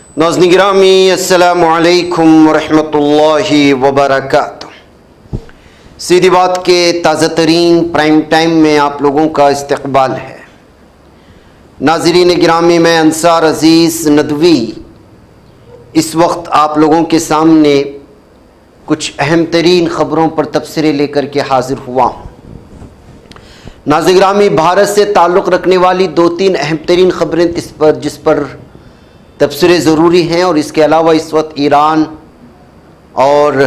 नाज़रीन गिरामी अस्सलामु अलैकुम वरहमतुल्लाहि वबरकातुहू। सीधी बात के ताज़ा तरीन प्राइम टाइम में आप लोगों का इस्तकबाल है। नाज़रीन गिरामी, मैं अंसार अज़ीज़ नदवी इस वक्त आप लोगों के सामने कुछ अहम तरीन ख़बरों पर तबसरे लेकर के हाज़िर हुआ हूँ। नाज़रीन गिरामी, भारत से ताल्लुक़ रखने वाली दो तीन अहम तरीन ख़बरें जिस पर तबसरे ज़रूरी हैं, और इसके अलावा इस वक्त ईरान और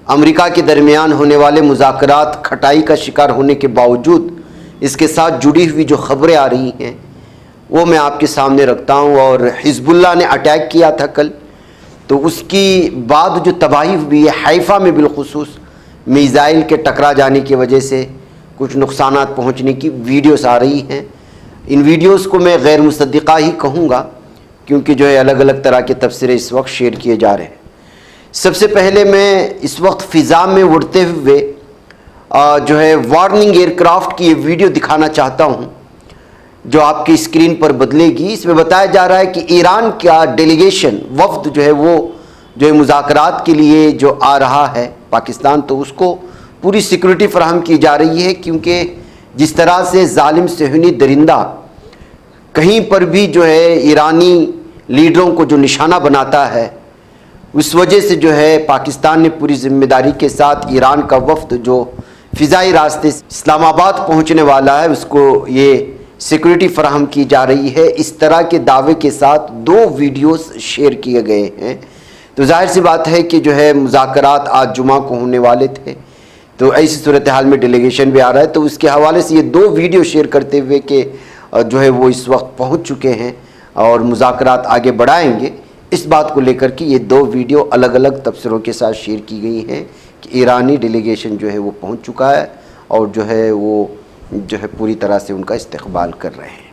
अमेरिका के दरमियान होने वाले मुज़ाकरात खटाई का शिकार होने के बावजूद इसके साथ जुड़ी हुई जो ख़बरें आ रही हैं वो मैं आपके सामने रखता हूँ। और हिज़्बुल्लाह ने अटैक किया था कल, तो उसकी बाद जो तबाही हुई है हैफ़ा में बिलखुसूस मिसाइल के टकरा जाने की वजह से कुछ नुकसानात पहुँचने की वीडियोस आ रही हैं। इन वीडियोस को मैं गैर मुसद्दिक़ा ही कहूँगा, क्योंकि जो है अलग अलग तरह के तबसरे इस वक्त शेयर किए जा रहे हैं। सबसे पहले मैं इस वक्त फ़िज़ा में उड़ते हुए जो है वार्निंग एयरक्राफ्ट की ये वीडियो दिखाना चाहता हूँ जो आपकी स्क्रीन पर बदलेगी। इसमें बताया जा रहा है कि ईरान का डेलीगेशन वफ्द जो है वो जो है मुज़ाकरात के लिए जो आ रहा है पाकिस्तान, तो उसको पूरी सिक्योरिटी फराहम की जा रही है, क्योंकि जिस तरह से जालिम सेहनी दरिंदा कहीं पर भी जो है ईरानी लीडरों को जो निशाना बनाता है, उस वजह से जो है पाकिस्तान ने पूरी जिम्मेदारी के साथ ईरान का वफ्द जो फ़िज़ाई रास्ते इस्लामाबाद पहुंचने वाला है उसको ये सिक्योरिटी फराहम की जा रही है। इस तरह के दावे के साथ दो वीडियोस शेयर किए गए हैं। तो जाहिर सी बात है कि जो है मुज़ाकरात आज जुमा को होने वाले थे, तो ऐसी सूरत हाल में डेलीगेशन भी आ रहा है, तो उसके हवाले से ये दो वीडियो शेयर करते हुए कि जो है वो इस वक्त पहुंच चुके हैं और मुज़ाकरात आगे बढ़ाएंगे, इस बात को लेकर के ये दो वीडियो अलग अलग तबसरों के साथ शेयर की गई हैं कि ईरानी डेलीगेशन जो है वो पहुंच चुका है और जो है वो जो है पूरी तरह से उनका इस्तकबाल कर रहे हैं।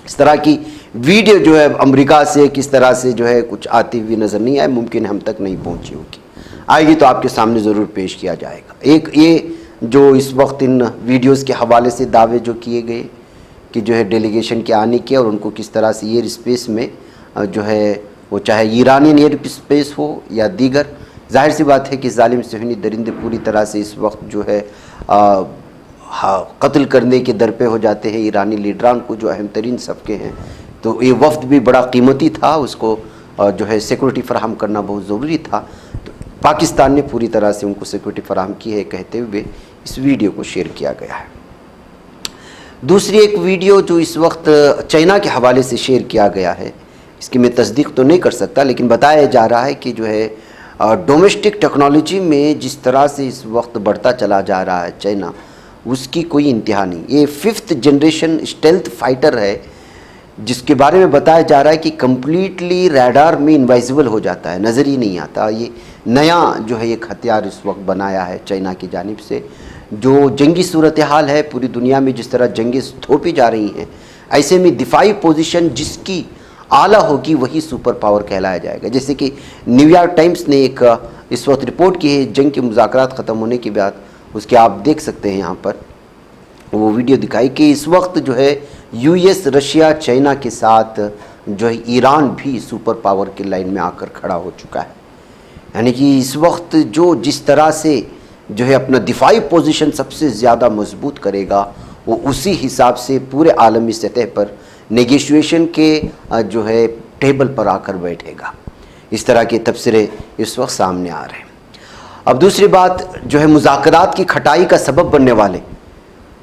इस तरह की वीडियो जो है अमेरिका से किस तरह से जो है कुछ आती हुई नज़र नहीं आए, मुमकिन हम तक नहीं पहुँची होगी, आएगी तो आपके सामने ज़रूर पेश किया जाएगा। एक ये जो इस वक्त इन वीडियोज़ के हवाले से दावे जो किए गए कि जो है डेलीगेशन के आने के और उनको किस तरह से एयर स्पेस में जो है वो चाहे ईरानियन एयर स्पेस हो या दीगर, जाहिर सी बात है कि जालिम सेहनी दरिंदे पूरी तरह से इस वक्त जो है कत्ल करने के दर पे हो जाते हैं ईरानी लीडरान को जो अहम तरीन सबके हैं। तो ये वफ्द भी बड़ा कीमती था, उसको जो है सिक्योरिटी फराहम करना बहुत ज़रूरी था, तो पाकिस्तान ने पूरी तरह से उनको सिक्योरिटी फराहम की है कहते हुए इस वीडियो को शेयर किया गया है। दूसरी एक वीडियो जो इस वक्त चाइना के हवाले से शेयर किया गया है, इसकी मैं तस्दीक तो नहीं कर सकता, लेकिन बताया जा रहा है कि जो है डोमेस्टिक टेक्नोलॉजी में जिस तरह से इस वक्त बढ़ता चला जा रहा है चाइना, उसकी कोई इंतहा नहीं। ये 5th जनरेशन स्टेल्थ फाइटर है जिसके बारे में बताया जा रहा है कि कम्प्लीटली रडार में इनवाइजिबल हो जाता है, नज़र ही नहीं आता। ये नया जो है एक हथियार इस वक्त बनाया है चाइना की जानिब से। जो जंगी सूरत हाल है पूरी दुनिया में, जिस तरह जंगें थोपी जा रही हैं, ऐसे में दिफाई पोजीशन जिसकी आला होगी वही सुपर पावर कहलाया जाएगा। जैसे कि न्यूयॉर्क टाइम्स ने एक इस वक्त रिपोर्ट की है जंग के मुज़ाकरात ख़त्म होने के बाद, उसके आप देख सकते हैं यहाँ पर वो वीडियो दिखाई कि इस वक्त जो है यूएस, रशिया, चाइना के साथ जो है ईरान भी सुपर पावर की लाइन में आकर खड़ा हो चुका है। यानी कि इस वक्त जो जिस तरह से जो है अपना दिफाई पोजीशन सबसे ज़्यादा मजबूत करेगा, वो उसी हिसाब से पूरे आलमी सतह पर नेगोशिएशन के जो है टेबल पर आकर बैठेगा। इस तरह के तबसरे इस वक्त सामने आ रहे हैं। अब दूसरी बात जो है मुज़ाकरात की खटाई का सबब बनने वाले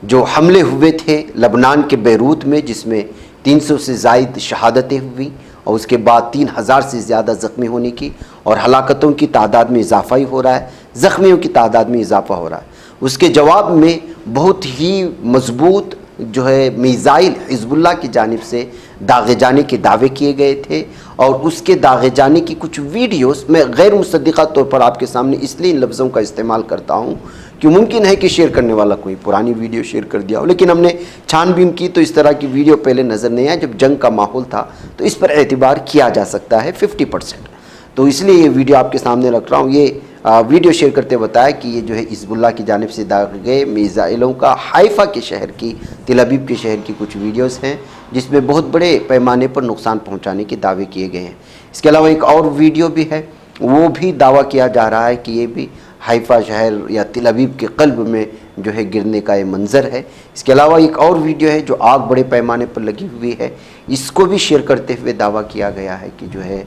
जो हमले हुए थे लबनान के बैरूत में, जिसमें 300 से ज़ायद शहादतें हुई और उसके बाद 3000 से ज़्यादा ज़ख्मी होने की और हलाकतों की तादाद में इजाफ़ा ही हो रहा है, ज़ख्मियों की तादाद में इजाफ़ा हो रहा है। उसके जवाब में बहुत ही मजबूत जो है मिसाइल हिज़्बुल्लाह की जानिब से दागे जाने के दावे किए गए थे, और उसके दागे जाने की कुछ वीडियोस मैं गैर मुसद्दिक़ा तौर पर आपके सामने इसलिए इन लफ्ज़ों का इस्तेमाल करता हूँ कि मुमकिन है कि शेयर करने वाला कोई पुरानी वीडियो शेयर कर दिया हो, लेकिन हमने छानबीन की तो इस तरह की वीडियो पहले नज़र नहीं आया। जब जंग का माहौल था तो इस पर एतबार किया जा सकता है 50%। तो इसलिए ये वीडियो आपके सामने रख रहा हूँ। ये वीडियो शेयर करते बताया कि ये जो है हिज़्बुल्लाह की जानिब से दागे गए मिसाइलों का हाइफा के शहर की, तेल अवीव के शहर की कुछ वीडियोस हैं जिसमें बहुत बड़े पैमाने पर नुकसान पहुंचाने के दावे किए गए हैं। इसके अलावा एक और वीडियो भी है, वो भी दावा किया जा रहा है कि ये भी हाइफा शहर या तेल अवीव के कल्ब में जो है गिरने का ये मंज़र है। इसके अलावा एक और वीडियो है जो आग बड़े पैमाने पर लगी हुई है, इसको भी शेयर करते हुए दावा किया गया है कि जो है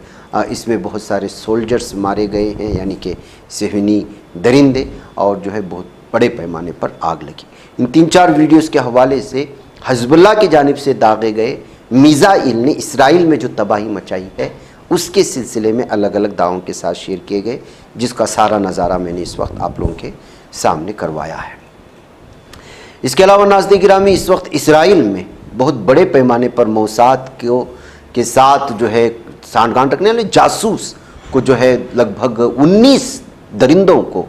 इसमें बहुत सारे सोल्जर्स मारे गए हैं, यानी कि सेहनी दरिंदे, और जो है बहुत बड़े पैमाने पर आग लगी। इन 3-4 वीडियोस के हवाले से हिज़्बुल्लाह की जानिब से दागे गए मिसाइल ने इसराइल में जो तबाही मचाई है उसके सिलसिले में अलग अलग दावों के साथ शेयर किए गए, जिसका सारा नज़ारा मैंने इस वक्त आप लोगों के सामने करवाया है। इसके अलावा नाज़रीन गिरामी, इस वक्त इसराइल में बहुत बड़े पैमाने पर मोसाद के साथ जो है सांठगांठ रखने वाले जासूस को जो है लगभग 19 दरिंदों को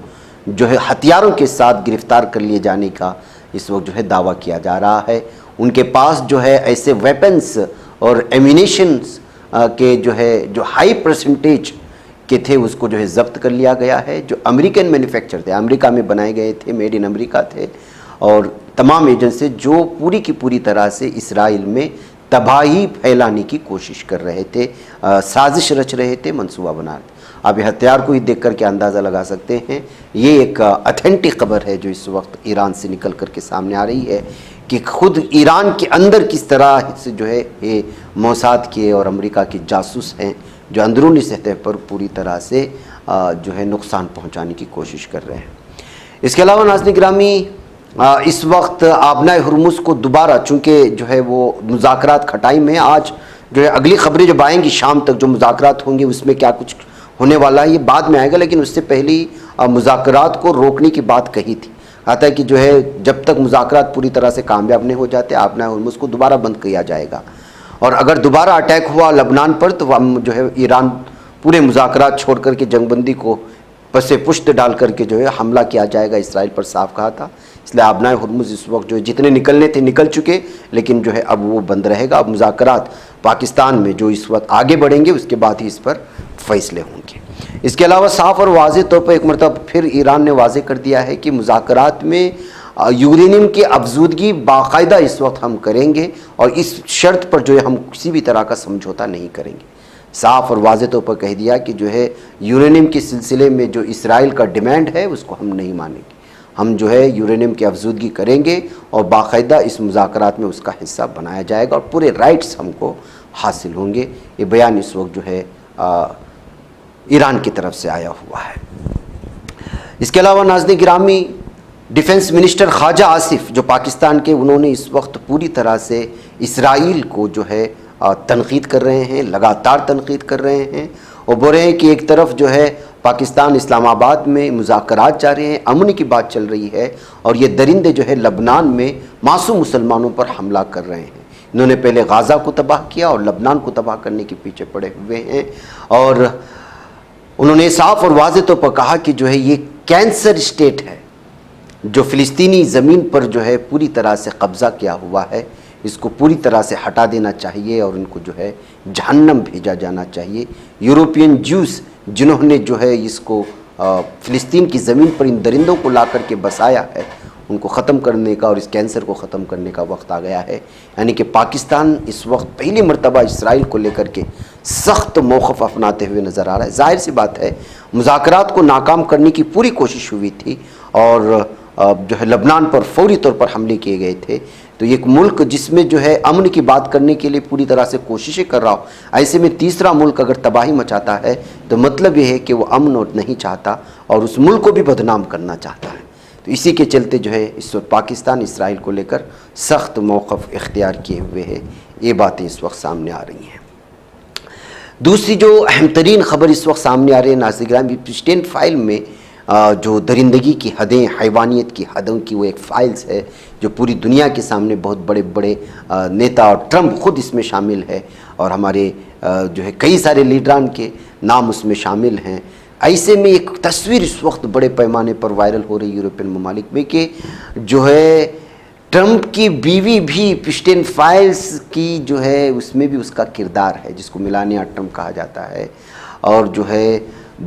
जो है हथियारों के साथ गिरफ्तार कर लिए जाने का इस वक्त जो है दावा किया जा रहा है। उनके पास जो है ऐसे वेपन्स और एम्यूनेशंस के जो हाई परसेंटेज के थे उसको जो है ज़ब्त कर लिया गया है, जो अमेरिकन मैन्युफैक्चर थे, अमेरिका में बनाए गए थे, मेड इन अमेरिका थे, और तमाम एजेंसी जो पूरी की पूरी तरह से इसराइल में तबाही फैलाने की कोशिश कर रहे थे, साजिश रच रहे थे, मंसूबा बना रहे थे। आप ये हथियार को ही देख कर के अंदाज़ा लगा सकते हैं। ये एक ऑथेंटिक खबर है जो इस वक्त ईरान से निकल कर के सामने आ रही है कि खुद ईरान के अंदर किस तरह से जो है ये मोसाद के और अमेरिका के जासूस हैं जो अंदरूनी सतह पर पूरी तरह से जो है नुकसान पहुंचाने की कोशिश कर रहे हैं। इसके अलावा नाज़रीन गिरामी, इस वक्त आबनाए हुर्मुज़ को दोबारा, चूँकि जो है वो मुज़ाकरात खटाई में, आज जो है अगली खबरें जब आएंगी शाम तक जो मुज़ाकरात होंगे उसमें क्या कुछ होने वाला है ये बाद में आएगा, लेकिन उससे पहले ही मुज़ाकरात को रोकने की बात कही थी। आता है कि जो है जब तक मुज़ाकरात पूरी तरह से कामयाब नहीं हो जाते आबनाए हुर्मुज़ को दोबारा बंद किया जाएगा, और अगर दोबारा अटैक हुआ लबनान पर तो जो है ईरान पूरे मुज़ाकरात छोड़ करके जंगबंदी को पसे पुश्त डाल करके जो है हमला किया जाएगा, इसराइल पर साफ कहा था। इसलिए आबनाए हुर्मुज़ इस वक्त जो जितने निकलने थे निकल चुके, लेकिन जो है अब वो बंद रहेगा। अब मुज़ाकरात पाकिस्तान में जो इस वक्त आगे बढ़ेंगे उसके बाद ही इस पर फैसले होंगे। इसके अलावा साफ़ और वाज़ेह तौर पर एक मरतबा फिर ईरान ने वाज़ेह कर दिया है कि मुज़ाकरात में यूरेनियम की अफजूदगी बाकायदा इस वक्त हम करेंगे, और इस शर्त पर जो है हम किसी भी तरह का समझौता नहीं करेंगे। साफ़ और वाज़ेह तौर पर कह दिया कि जो है यूरेनियम के सिलसिले में जो इसराइल का डिमांड है उसको हम नहीं मानेंगे, हम जो है यूरेनियम की अफजूदगी करेंगे और बाकायदा इस मुज़ाकरात में उसका हिस्सा बनाया जाएगा और पूरे राइट्स हमको हासिल होंगे। ये बयान इस वक्त जो है ईरान की तरफ से आया हुआ है। इसके अलावा नाज़रीन गिरामी, डिफेंस मिनिस्टर ख्वाजा आसिफ जो पाकिस्तान के, उन्होंने इस वक्त पूरी तरह से इसराइल को जो है तनकीद कर रहे हैं, लगातार तनकीद कर रहे हैं, और बोल रहे हैं कि एक तरफ जो है पाकिस्तान इस्लामाबाद में मुज़ाकरात जारी हैं, अमन की बात चल रही है, और ये दरिंदे जो है लबनान में मासूम मुसलमानों पर हमला कर रहे हैं। इन्होंने पहले गाज़ा को तबाह किया और लबनान को तबाह करने के पीछे पड़े हुए हैं, और उन्होंने साफ़ और वाज़ेह तौर पर कहा कि जो है ये कैंसर स्टेट है जो फ़िलिस्तीनी ज़मीन पर जो है पूरी तरह से कब्ज़ा किया हुआ है, इसको पूरी तरह से हटा देना चाहिए और इनको जो है जहन्नम भेजा जाना चाहिए। यूरोपियन ज्यूस जिन्होंने जो है इसको फ़िलिस्तीन की ज़मीन पर इन दरिंदों को ला करके बसाया है, उनको ख़त्म करने का और इस कैंसर को ख़त्म करने का वक्त आ गया है। यानी कि पाकिस्तान इस वक्त पहली मरतबा इसराइल को लेकर के सख्त मौक़िफ़ अपनाते हुए नज़र आ रहा है। ज़ाहिर सी बात है मुज़ाकरात को नाकाम करने की पूरी कोशिश हुई थी और जो है लबनान पर फौरी तौर पर हमले किए गए थे। तो एक मुल्क जिसमें जो है अमन की बात करने के लिए पूरी तरह से कोशिशें कर रहा हो, ऐसे में तीसरा मुल्क अगर तबाही मचाता है तो मतलब ये है कि वो अमन और नहीं चाहता और उस मुल्क को भी बदनाम करना चाहता है। तो इसी के चलते जो है इस वक्त पाकिस्तान इसराइल को लेकर सख्त मौक़िफ़ इख्तियार किए हुए है। ये बातें इस वक्त सामने आ रही हैं। दूसरी जो अहम तरीन ख़बर इस वक्त सामने आ रही है नाज़रीन गिरामी, प्रिस्टीन फ़ाइल में जो दरिंदगी की हदें, हैवानियत की हदों की वो एक फ़ाइल्स है जो पूरी दुनिया के सामने बहुत बड़े बड़े नेता और ट्रंप ख़ुद इसमें शामिल है और हमारे जो है कई सारे लीडरान के नाम उसमें शामिल हैं। ऐसे में एक तस्वीर इस वक्त बड़े पैमाने पर वायरल हो रही यूरोपियन ममालिक में कि जो है ट्रंप की बीवी भी पिस्टेन फाइल्स की जो है उसमें भी उसका किरदार है, जिसको मिलानिया ट्रंप कहा जाता है, और जो है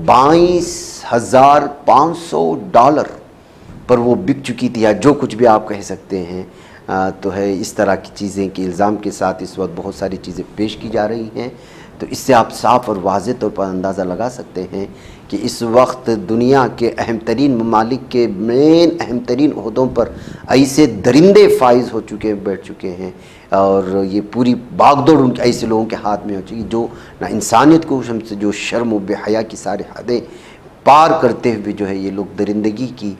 $22,500 पर वो बिक चुकी थी, या जो कुछ भी आप कह सकते हैं। तो है इस तरह की चीज़ें कि इल्ज़ाम के साथ इस वक्त बहुत सारी चीज़ें पेश की जा रही हैं। तो इससे आप साफ़ और वाज़ेह तौर पर अंदाज़ा लगा सकते हैं कि इस वक्त दुनिया के अहम तरीन ममालिक के मेन अहम तरीन ओहदों पर ऐसे दरिंदे फाइज हो चुके हैं, बैठ चुके हैं, और ये पूरी बागदौड़ उनके ऐसे लोगों के हाथ में हो चुकी जो ना इंसानियत को हमसे जो शर्म व बेहया की सारी हदें पार करते हुए जो है ये लोग दरिंदगी की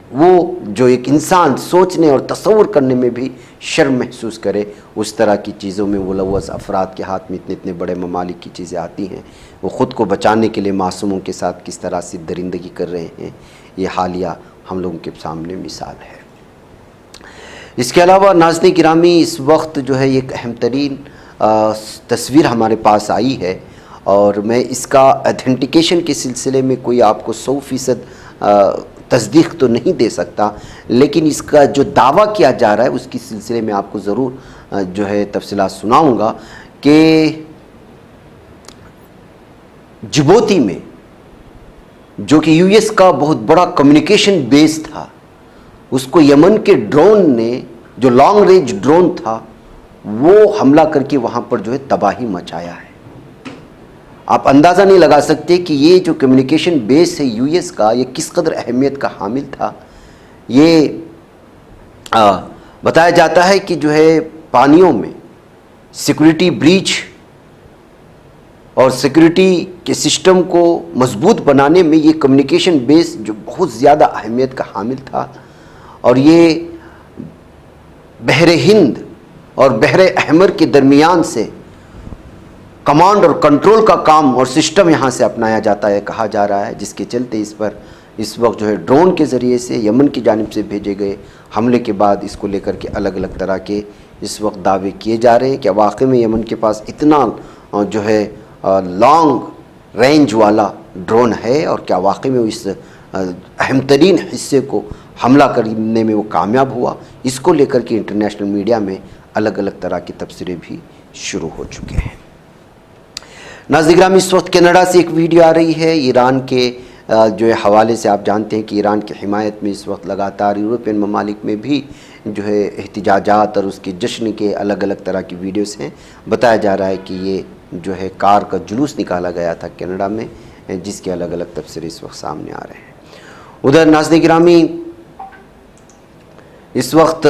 वो जो एक इंसान सोचने और तसव्वुर करने में भी शर्म महसूस करे, उस तरह की चीज़ों में मुलव्वस अफराद के हाथ में इतने इतने बड़े ममालिक की चीज़ें आती हैं। वो ख़ुद को बचाने के लिए मासूमों के साथ किस तरह से दरिंदगी कर रहे हैं, ये हालिया हम लोगों के सामने मिसाल है। इसके अलावा नाज़रीन गिरामी, इस वक्त जो है एक अहम तरीन तस्वीर हमारे पास आई है, और मैं इसका ऑथेंटिकेशन के सिलसिले में कोई आपको 100% तस्दीक तो नहीं दे सकता, लेकिन इसका जो दावा किया जा रहा है उसकी सिलसिले में आपको ज़रूर जो है तफसीलात सुनाऊंगा कि जिबूती में, जो कि यूएस का बहुत बड़ा कम्युनिकेशन बेस था, उसको यमन के ड्रोन ने, जो लॉन्ग रेंज ड्रोन था, वो हमला करके वहाँ पर जो है तबाही मचाया है। आप अंदाज़ा नहीं लगा सकते कि ये जो कम्युनिकेशन बेस है यूएस का, ये किस कदर अहमियत का हामिल था। ये बताया जाता है कि जो है पानियों में सिक्योरिटी ब्रीच और सिक्योरिटी के सिस्टम को मजबूत बनाने में ये कम्युनिकेशन बेस जो बहुत ज़्यादा अहमियत का हामिल था, और ये बहरे हिंद और बहरे अहमर के दरमियान से कमांड और कंट्रोल का काम और सिस्टम यहाँ से अपनाया जाता है, कहा जा रहा है, जिसके चलते इस पर इस वक्त जो है ड्रोन के ज़रिए से यमन की जानिब से भेजे गए हमले के बाद इसको लेकर के अलग अलग तरह के इस वक्त दावे किए जा रहे हैं कि वाकई में यमन के पास इतना जो है लॉन्ग रेंज वाला ड्रोन है, और क्या वाकई में इस अहम तरीन हिस्से को हमला करने में वो कामयाब हुआ। इसको लेकर के इंटरनेशनल मीडिया में अलग अलग तरह की तबसरे भी शुरू हो चुके हैं। नाज़रीन गिरामी, इस वक्त कनाडा से एक वीडियो आ रही है ईरान के जो है हवाले से। आप जानते हैं कि ईरान की हिमायत में इस वक्त लगातार यूरोपियन ममालिक में भी जो है एहतिजाजात और उसके जश्न के अलग अलग तरह की वीडियोस हैं। बताया जा रहा है कि ये जो है कार का जुलूस निकाला गया था कनाडा में, जिसके अलग अलग तबसरे इस वक्त सामने आ रहे हैं। उधर नाज़रीन गिरामी, इस वक्त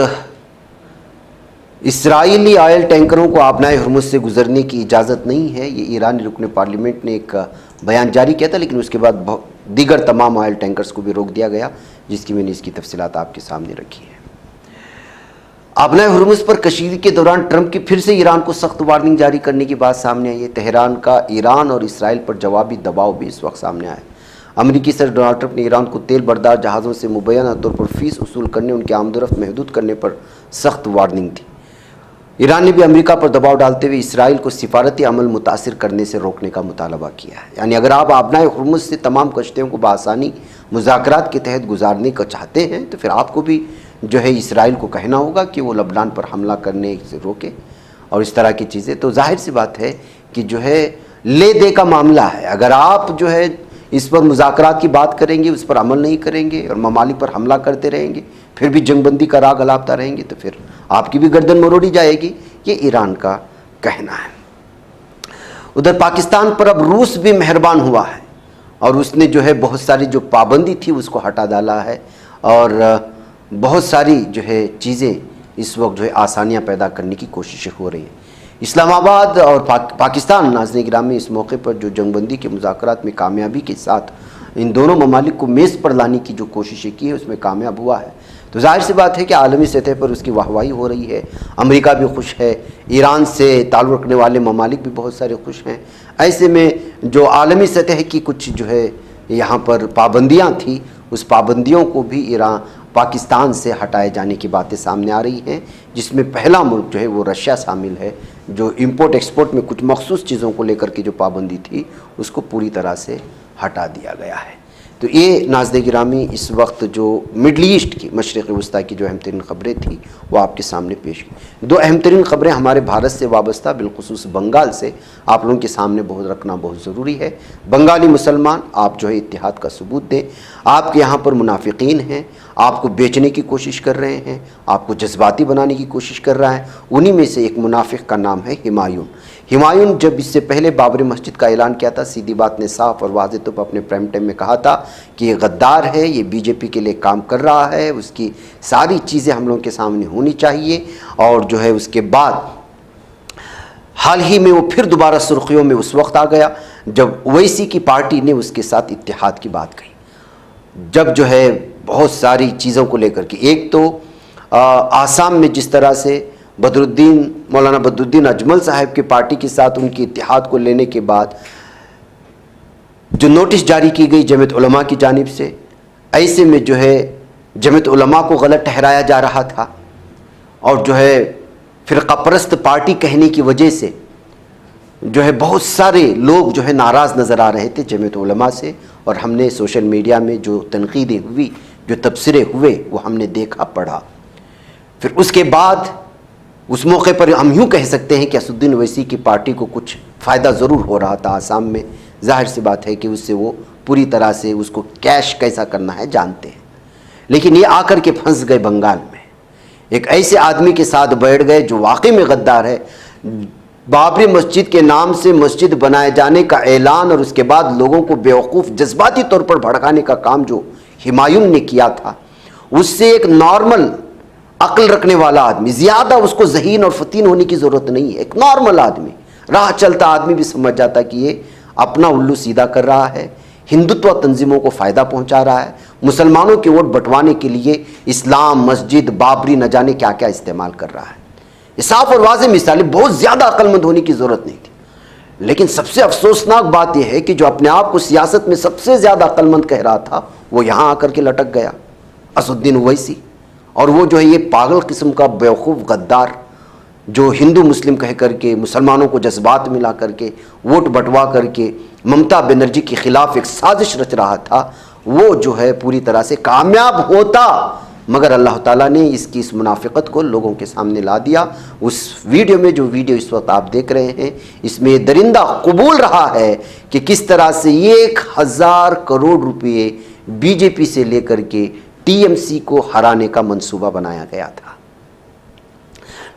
इसराइली ऑयल टैंकरों को आबनाए हुर्मुज़ से गुजरने की इजाज़त नहीं है, ये ईरानी रुकन पार्लियामेंट ने एक बयान जारी किया था, लेकिन उसके बाद दीगर तमाम ऑयल टैंकर्स को भी रोक दिया गया, जिसकी मैंने इसकी तफसीलात आपके सामने रखी है। आबनाए हुर्मुज़ पर कशीदगी के दौरान ट्रंप की फिर से ईरान को सख्त वार्निंग जारी करने की बात सामने आई है। तेहरान का ईरान और इसराइल पर जवाबी दबाव भी इस वक्त सामने आया है। अमेरिकी सदर डोनाल्ड ट्रंप ने ईरान को तेल बरदार जहाज़ों से मुबैना तौर पर फीस वसूल करने, उनकी आमदोरफ्त महदूद करने पर सख्त वार्निंग दी। ईरान ने भी अमेरिका पर दबाव डालते हुए इसराइल को सिफारती अमल मुतासिर करने से रोकने का मुतालबा किया है। यानी अगर आप आबनाए हुर्मुज़ से तमाम कश्तियों को बआसानी मुज़ाकरात के तहत गुजारने को चाहते हैं, तो फिर आपको भी जो है इसराइल को कहना होगा कि वो लबनान पर हमला करने से रोके और इस तरह की चीज़ें। तो जाहिर सी बात है कि जो है ले दे का मामला है। अगर आप जो है इस पर मुज़ाकरात की बात करेंगे, उस पर अमल नहीं करेंगे और ममालिक पर हमला करते रहेंगे, फिर भी जंगबंदी का राग अलापता रहेंगे, तो फिर आपकी भी गर्दन मरोड़ी जाएगी। ये ईरान का कहना है। उधर पाकिस्तान पर अब रूस भी मेहरबान हुआ है और उसने जो है बहुत सारी जो पाबंदी थी उसको हटा डाला है, और बहुत सारी जो है चीज़ें इस वक्त जो है आसानियाँ पैदा करने की कोशिशें हो रही हैं। इस्लामाबाद और पाकिस्तान नाज़रीन गिरामी इस मौके पर जो जंगबंदी के मुज़ाकरात में कामयाबी के साथ इन दोनों ममालिक को मेज़ पर लाने की जो कोशिशें की है उसमें कामयाब हुआ है। तो जाहिर सी बात है कि आलमी सतह पर उसकी वाहवाही हो रही है। अमेरिका भी खुश है, ईरान से ताल्लुक़ रखने वाले ममालिक भी बहुत सारे खुश हैं। ऐसे में जो आलमी सतह की कुछ जो है यहाँ पर पाबंदियाँ थी, उस पाबंदियों को भी ईरान पाकिस्तान से हटाए जाने की बातें सामने आ रही हैं, जिसमें पहला मुल्क जो है वो रशिया शामिल है, जो इंपोर्ट एक्सपोर्ट में कुछ मखसूस चीज़ों को लेकर के जो पाबंदी थी उसको पूरी तरह से हटा दिया गया है। तो ये नाज़रीन गिरामी इस वक्त जो मिडल ईस्ट की मशरिक़ वस्ता की जो अहम तरीन ख़बरें थी वो आपके सामने पेश की। दो अहम तरीन ख़बरें हमारे भारत से वाबस्ता बिलखुसूस बंगाल से आप लोगों के सामने रखना बहुत ज़रूरी है। बंगाली मुसलमान आप जो है इत्तिहाद का सबूत दें। आपके यहाँ पर मुनाफिकीन हैं, आपको बेचने की कोशिश कर रहे हैं, आपको जज्बाती बनाने की कोशिश कर रहा है। उन्हीं में से एक मुनाफिक का नाम है हुमायूं। हुमायूं जब इससे पहले बाबरी मस्जिद का ऐलान किया था, सीधी बात ने साफ और वाज़ेह तौर पर अपने प्राइम टाइम में कहा था कि ये गद्दार है, ये बीजेपी के लिए काम कर रहा है, उसकी सारी चीज़ें हम लोगों के सामने होनी चाहिए। और जो है उसके बाद हाल ही में वो फिर दोबारा सुर्खियों में उस वक्त आ गया जब ओवैसी की पार्टी ने उसके साथ इत्तेहाद की बात कही। जब जो है बहुत सारी चीज़ों को लेकर के, एक तो आसाम में जिस तरह से मौलाना बदरुद्दीन अजमल साहब की पार्टी के साथ उनकी इत्तेहाद को लेने के बाद जो नोटिस जारी की गई जमीयत उलमा की जानिब से, ऐसे में जो है जमीयत उलमा को गलत ठहराया जा रहा था और जो है फ़िरक़ा परस्त पार्टी कहने की वजह से जो है बहुत सारे लोग जो है नाराज़ नज़र आ रहे थे जमीयत उलमा से। और हमने सोशल मीडिया में जो तनकीदें हुई, जो तबसरे हुए, वो हमने देखा पढ़ा। फिर उसके बाद उस मौके पर हम यूँ कह सकते हैं कि असदुद्दीन ओवैसी की पार्टी को कुछ फ़ायदा ज़रूर हो रहा था आसाम में। जाहिर सी बात है कि उससे वो पूरी तरह से उसको कैश कैसा करना है जानते हैं। लेकिन ये आकर के फंस गए बंगाल में, एक ऐसे आदमी के साथ बैठ गए जो वाकई में गद्दार है। बाबरी मस्जिद के नाम से मस्जिद बनाए जाने का ऐलान और उसके बाद लोगों को बेवकूफ़ जज्बाती तौर पर भड़काने का काम जो हुमायूं ने किया था, उससे एक नॉर्मल अक्ल रखने वाला आदमी, ज़्यादा उसको ज़हीन और फतीन होने की ज़रूरत नहीं है, एक नॉर्मल आदमी, राह चलता आदमी भी समझ जाता कि ये अपना उल्लू सीधा कर रहा है, हिंदुत्व तंजीमों को फ़ायदा पहुंचा रहा है, मुसलमानों के वोट बंटवाने के लिए इस्लाम, मस्जिद, बाबरी न जाने क्या क्या इस्तेमाल कर रहा है। ये साफ और वाज़ेह मिसालें, बहुत ज़्यादा अक्लमंद होने की ज़रूरत नहीं थी। लेकिन सबसे अफसोसनाक बात यह है कि जो अपने आप को सियासत में सबसे ज़्यादा अक्लमंद कह रहा था, वो यहाँ आकर के लटक गया, असदुद्दीन ओवैसी। और वो जो है ये पागल किस्म का बेवकूफ़ गद्दार जो हिंदू मुस्लिम कह करके मुसलमानों को जज्बात मिला करके वोट बंटवा करके ममता बनर्जी के ख़िलाफ़ एक साजिश रच रहा था, वो जो है पूरी तरह से कामयाब होता। मगर अल्लाह ताला ने इसकी इस मुनाफिकत को लोगों के सामने ला दिया। उस वीडियो में, जो वीडियो इस वक्त आप देख रहे हैं, इसमें दरिंदा कबूल रहा है कि किस तरह से 1000 करोड़ रुपये बीजेपी से लेकर के टीएमसी को हराने का मंसूबा बनाया गया था।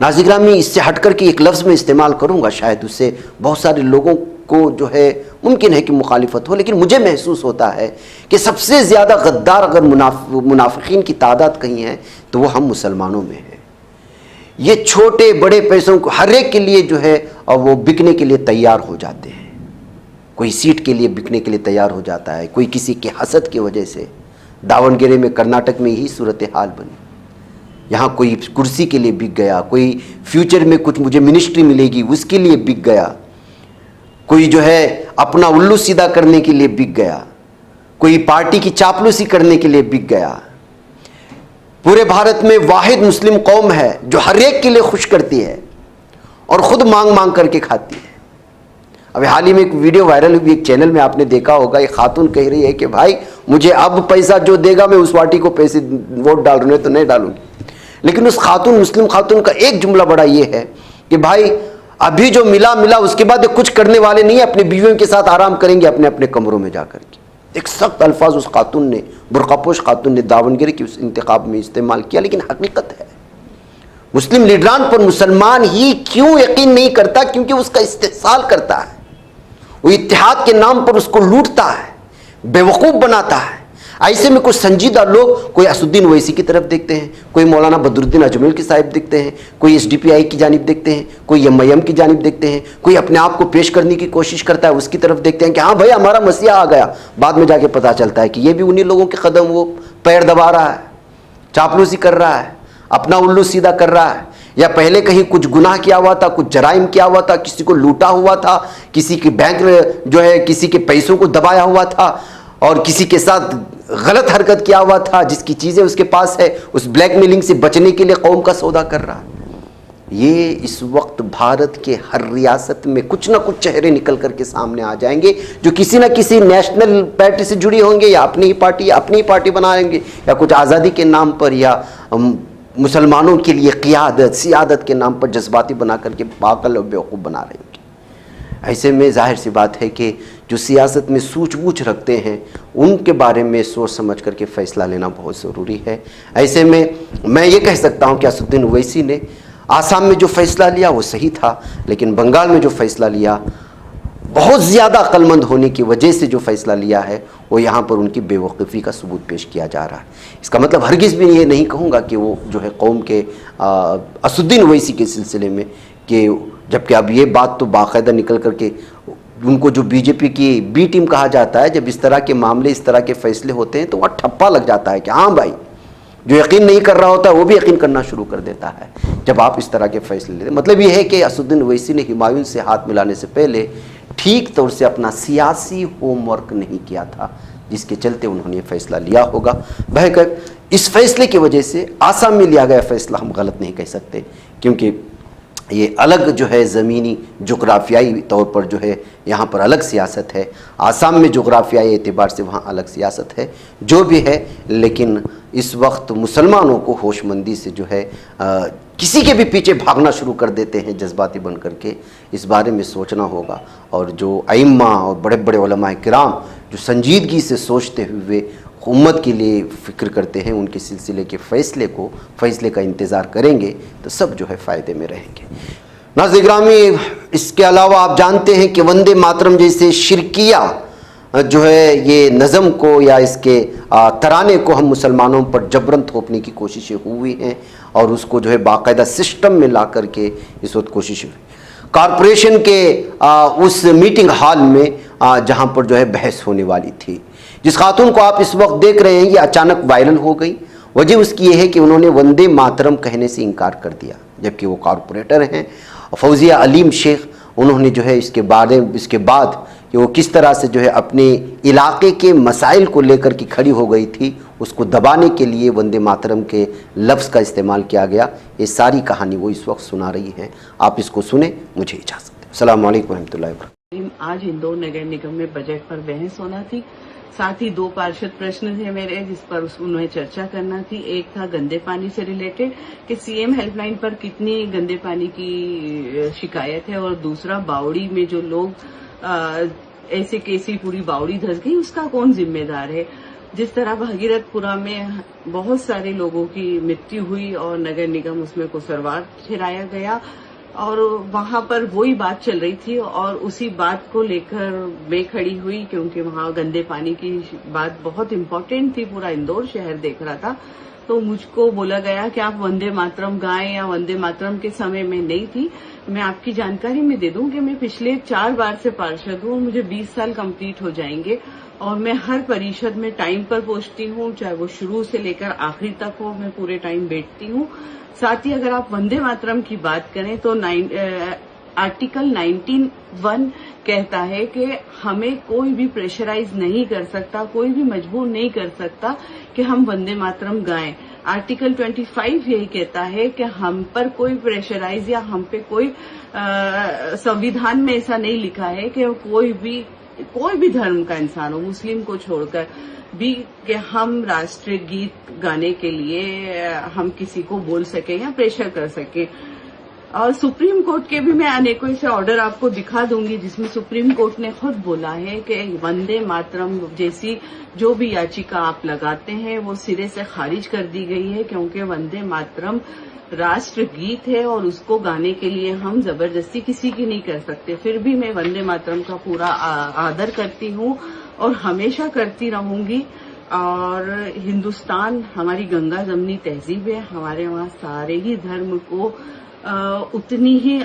नाज़रीन गिरामी, इससे हट कर के एक लफ्ज़ में इस्तेमाल करूँगा, शायद उससे बहुत सारे लोगों को जो है मुमकिन है कि मुखालिफत हो, लेकिन मुझे महसूस होता है कि सबसे ज़्यादा गद्दार अगर मुनाफिकीन की तादाद कहीं है तो वो हम मुसलमानों में है। ये छोटे बड़े पैसों को हर एक के लिए जो है और वो बिकने के लिए तैयार हो जाते हैं। कोई सीट के लिए बिकने के लिए तैयार हो जाता है, कोई किसी के हसद की वजह से। दावणगेरे में, कर्नाटक में यही सूरत हाल बनी। यहाँ कोई कुर्सी के लिए बिक गया, कोई फ्यूचर में कुछ मुझे मिनिस्ट्री मिलेगी उसके लिए बिक गया, कोई जो है अपना उल्लू सीधा करने के लिए बिक गया, कोई पार्टी की चापलूसी करने के लिए बिक गया। पूरे भारत में वाहिद मुस्लिम कौम है जो हर एक के लिए खुश करती है और ख़ुद मांग मांग करके खाती है। अभी हाल ही में एक वीडियो वायरल हुई, एक चैनल में आपने देखा होगा, एक खातून कह रही है कि भाई मुझे अब पैसा जो देगा मैं उस पार्टी को पैसे वोट डाल रही हूँ तो नहीं डालूंगी। लेकिन उस खातून, मुस्लिम खातून का एक जुमला बड़ा ये है कि भाई अभी जो मिला मिला, उसके बाद कुछ करने वाले नहीं, अपनी बीवियों के साथ आराम करेंगे अपने अपने कमरों में जाकर के। एक सख्त अल्फाज उस खातून ने, बुरकापोश खातून ने दावणगेरे की उस इंतखाब में इस्तेमाल किया। लेकिन हकीकत है मुस्लिम लीडरान पर मुसलमान ही क्यों यकीन नहीं करता? क्योंकि उसका इस्तेहसाल करता है, वो इत्तेहाद के नाम पर उसको लूटता है, बेवकूफ़ बनाता है। ऐसे में कुछ संजीदा लोग, कोई असदुद्दीन ओवैसी की तरफ देखते हैं, कोई मौलाना बदरुद्दीन अजमल की साहिब देखते हैं, कोई एसडीपीआई की जानिब देखते हैं, कोई एमआईएम की जानिब देखते हैं, कोई अपने आप को पेश करने की कोशिश करता है उसकी तरफ देखते हैं कि हाँ भाई हमारा मसीहा आ गया। बाद में जाके पता चलता है कि ये भी उन्हीं लोगों के कदम वो पैर दबा रहा है, चापलूसी कर रहा है, अपना उल्लू सीधा कर रहा है, या पहले कहीं कुछ गुनाह किया हुआ था, कुछ जराइम किया हुआ था, किसी को लूटा हुआ था, किसी की बैंक जो है किसी के पैसों को दबाया हुआ था और किसी के साथ गलत हरकत किया हुआ था, जिसकी चीज़ें उसके पास है, उस ब्लैकमेलिंग से बचने के लिए कौम का सौदा कर रहा है। ये इस वक्त भारत के हर रियासत में कुछ ना कुछ चेहरे निकल करके सामने आ जाएंगे जो किसी ना किसी नेशनल पार्टी से जुड़ी होंगे या अपनी ही पार्टी बनाएंगे या कुछ आज़ादी के नाम पर या मुसलमानों के लिए क़ियादत सियादत के नाम पर जज्बाती बना करके पागल और बेवकूफ़ बना रहे हैं। ऐसे में जाहिर सी बात है कि जो सियासत में सूझबूझ रखते हैं उनके बारे में सोच समझ करके फ़ैसला लेना बहुत ज़रूरी है। ऐसे में मैं ये कह सकता हूँ कि असदुद्दीन ओवैसी ने आसाम में जो फ़ैसला लिया वो सही था, लेकिन बंगाल में जो फ़ैसला लिया बहुत ज़्यादा अक्लमंद होने की वजह से जो फ़ैसला लिया है वो यहाँ पर उनकी बेवकूफ़ी का सबूत पेश किया जा रहा है। इसका मतलब हरगिज़ भी ये नहीं कहूँगा कि वो जो है कौम के असदुद्दीन ओवैसी के सिलसिले में कि जबकि अब ये बात तो बाकायदा निकल करके उनको जो बीजेपी की बी टीम कहा जाता है, जब इस तरह के मामले इस तरह के फ़ैसले होते हैं तो वहाँ ठप्पा लग जाता है कि हाँ भाई, जो यकीन नहीं कर रहा होता है वो भी यकीन करना शुरू कर देता है जब आप इस तरह के फ़ैसले लेते। मतलब ये है कि असदुद्दीन ओवैसी ने हुमायूं से हाथ मिलाने से पहले ठीक तौर से अपना सियासी होमवर्क नहीं किया था, जिसके चलते उन्होंने ये फ़ैसला लिया होगा। बहरकैफ इस फैसले की वजह से आसाम में लिया गया फ़ैसला हम गलत नहीं कह सकते, क्योंकि ये अलग जो है ज़मीनी जोग्राफियाई तौर पर जो है यहाँ पर अलग सियासत है, आसाम में जोग्राफियाई एतबार से वहाँ अलग सियासत है, जो भी है। लेकिन इस वक्त मुसलमानों को होशमंदी से जो है किसी के भी पीछे भागना शुरू कर देते हैं जज्बाती बन करके, इस बारे में सोचना होगा। और जो अइम्मा और बड़े बड़े उलमा किराम जो संजीदगी से सोचते हुए उम्मत के लिए फ़िक्र करते हैं, उनके सिलसिले के फ़ैसले का इंतज़ार करेंगे तो सब जो है फ़ायदे में रहेंगे। नाज़रीन गिरामी, इसके अलावा आप जानते हैं कि वंदे मातरम जैसे शिरकिया जो है ये नज़म को या इसके तराने को हम मुसलमानों पर जबरन थोपने की कोशिशें हुई हैं और उसको जो है बाकायदा सिस्टम में ला करके इस वक्त कोशिश हुई। कॉरपोरेशन के उस मीटिंग हॉल में जहाँ पर जो है बहस होने वाली थी, जिस खातून को आप इस वक्त देख रहे हैं ये अचानक वायरल हो गई। वजह उसकी ये है कि उन्होंने वंदे मातरम कहने से इनकार कर दिया, जबकि वो कॉरपोरेटर हैं। फौजिया अलीम शेख, उन्होंने जो है इसके बाद कि वो किस तरह से जो है अपने इलाके के मसाइल को लेकर के खड़ी हो गई थी, उसको दबाने के लिए वंदे मातरम के लफ्ज़ का इस्तेमाल किया गया। ये सारी कहानी वो इस वक्त सुना रही हैं, आप इसको सुने। मुझे इजाज़त दें। अस्सलाम वालेकुम रहमतुल्लाहि व बरकातुहू। आज इंदौर नगर निगम में बजट पर बहस होना थी, साथ ही 2 पार्षद प्रश्न थे मेरे जिस पर उन्हें चर्चा करना थी। एक था गंदे पानी से रिलेटेड कि सीएम हेल्पलाइन पर कितनी गंदे पानी की शिकायत है, और दूसरा बावड़ी में जो लोग ऐसे कैसी पूरी बावड़ी धंस गई उसका कौन जिम्मेदार है। जिस तरह भगीरथपुरा में बहुत सारे लोगों की मृत्यु हुई और नगर निगम उसमें कसरवार ठहराया गया और वहां पर वही बात चल रही थी और उसी बात को लेकर मैं खड़ी हुई, क्योंकि वहां गंदे पानी की बात बहुत इम्पोर्टेंट थी, पूरा इंदौर शहर देख रहा था। तो मुझको बोला गया कि आप वंदे मातरम गाएं, या वंदे मातरम के समय में नहीं थी। मैं आपकी जानकारी में दे दूं कि मैं पिछले 4 बार से पार्षद हूं, मुझे 20 साल कंप्लीट हो जाएंगे और मैं हर परिषद में टाइम पर पहुंचती हूं, चाहे वो शुरू से लेकर आखिरी तक हो, मैं पूरे टाइम बैठती हूं। साथ ही अगर आप वंदे मातरम की बात करें तो आर्टिकल 19(1) कहता है कि हमें कोई भी प्रेशराइज नहीं कर सकता, कोई भी मजबूर नहीं कर सकता कि हम वंदे मातरम गाएं। आर्टिकल 25 यही कहता है कि हम पर कोई प्रेशराइज या हम पे कोई संविधान में ऐसा नहीं लिखा है कि कोई भी धर्म का इंसान हो, मुस्लिम को छोड़कर भी, कि हम राष्ट्रीय गीत गाने के लिए हम किसी को बोल सके या प्रेशर कर सके। और सुप्रीम कोर्ट के भी मैं अनेकों ऐसे ऑर्डर आपको दिखा दूंगी जिसमें सुप्रीम कोर्ट ने खुद बोला है कि वंदे मातरम जैसी जो भी याचिका आप लगाते हैं वो सिरे से खारिज कर दी गई है, क्योंकि वंदे मातरम राष्ट्र गीत है और उसको गाने के लिए हम जबरदस्ती किसी की नहीं कर सकते। फिर भी मैं वंदे मातरम का पूरा आदर करती हूँ और हमेशा करती रहूंगी। और हिंदुस्तान हमारी गंगा जमनी तहजीब है, हमारे वहाँ सारे ही धर्म को उतनी ही